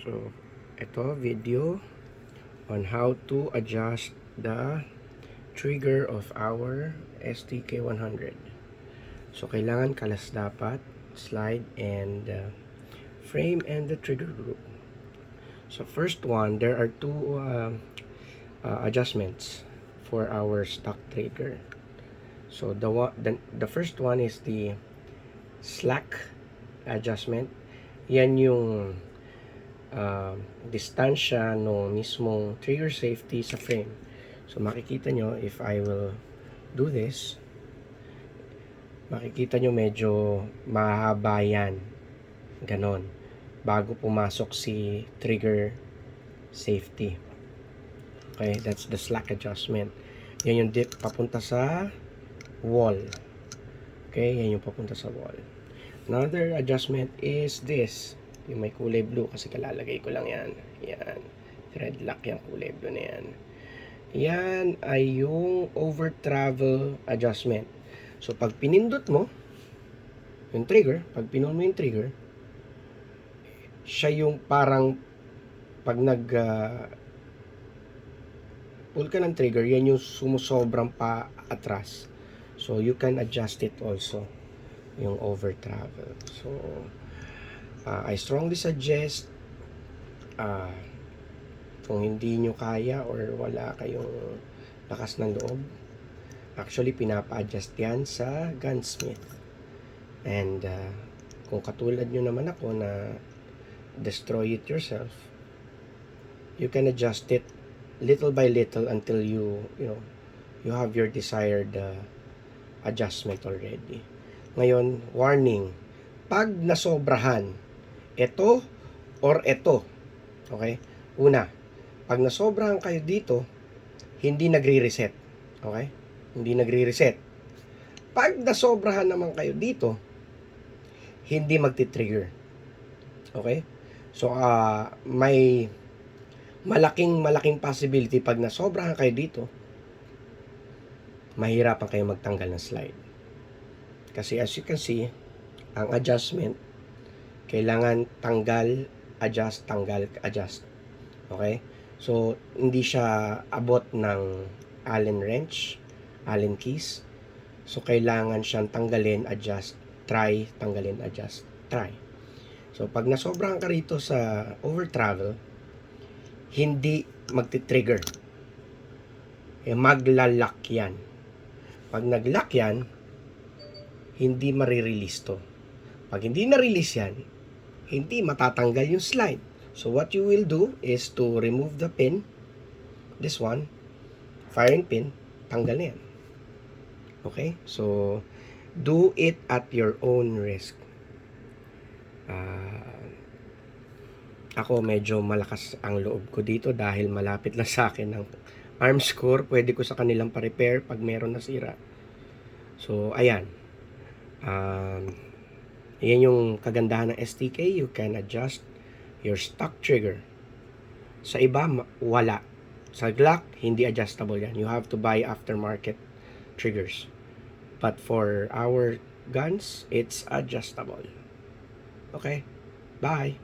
So, ito video on how to adjust the trigger of our STK100. So, kailangan kalas dapat, slide, and frame and the trigger group. So, first one, there are two adjustments for our stock trigger. So, the first one is the slack adjustment. Yan yung distansya no mismong trigger safety sa frame. So makikita nyo, if I will do this, makikita nyo medyo mahaba yan, ganon, bago pumasok si trigger safety. Okay, that's the slack adjustment. Yan yung dip papunta sa wall. Okay, yan yung papunta sa wall. Another adjustment is this, yung may kulay blue, kasi kalalagay ko lang yan. Yan, thread lock yung kulay blue na yan. Yan ay yung over travel adjustment. So pag pinindot mo yung trigger, pag pinon mo yung trigger, siya yung parang pag nag pull ka ng trigger, yan yung sumusobrang pa atras. So you can adjust it also, yung over travel. So I strongly suggest, kung hindi nyo kaya or wala kayong lakas ng loob, actually pinapa-adjust yan sa gunsmith. And kung katulad nyo naman ako na destroy it yourself, you can adjust it little by little until you have your desired adjustment already. Ngayon, warning, pag nasobrahan ito or ito, okay? Una, pag nasobrahan kayo dito, hindi nagre-reset. Okay? Hindi nagre-reset. Pag nasobrahan naman kayo dito, hindi magti-trigger. Okay? So, may malaking possibility pag nasobrahan kayo dito, mahirapan kayo magtanggal ng slide. Kasi as you can see, ang adjustment, kailangan tanggal, adjust, tanggal, adjust. Okay? So, hindi siya abot ng Allen wrench, Allen keys. So, kailangan siyang tanggalin, adjust, try, tanggalin, adjust, try. So, pag nasobrahan ka rito sa over travel, hindi magti-trigger. Magla-lock yan. Pag nag-lock yan, hindi marirelease to. Pag hindi na-release yan, hindi matatanggal yung slide. So what you will do is to remove the pin, this one, firing pin, tanggal na yan. Okay? So, do it at your own risk. Ako medyo malakas ang loob ko dito dahil malapit lang sa akin ang arms core. Pwede ko sa kanilang pa-repair pag meron nasira. So, ayan. Yan yung kagandahan ng STK. You can adjust your stock trigger. Sa iba, wala. Sa Glock, hindi adjustable yan. You have to buy aftermarket triggers. But for our guns, it's adjustable. Okay? Bye!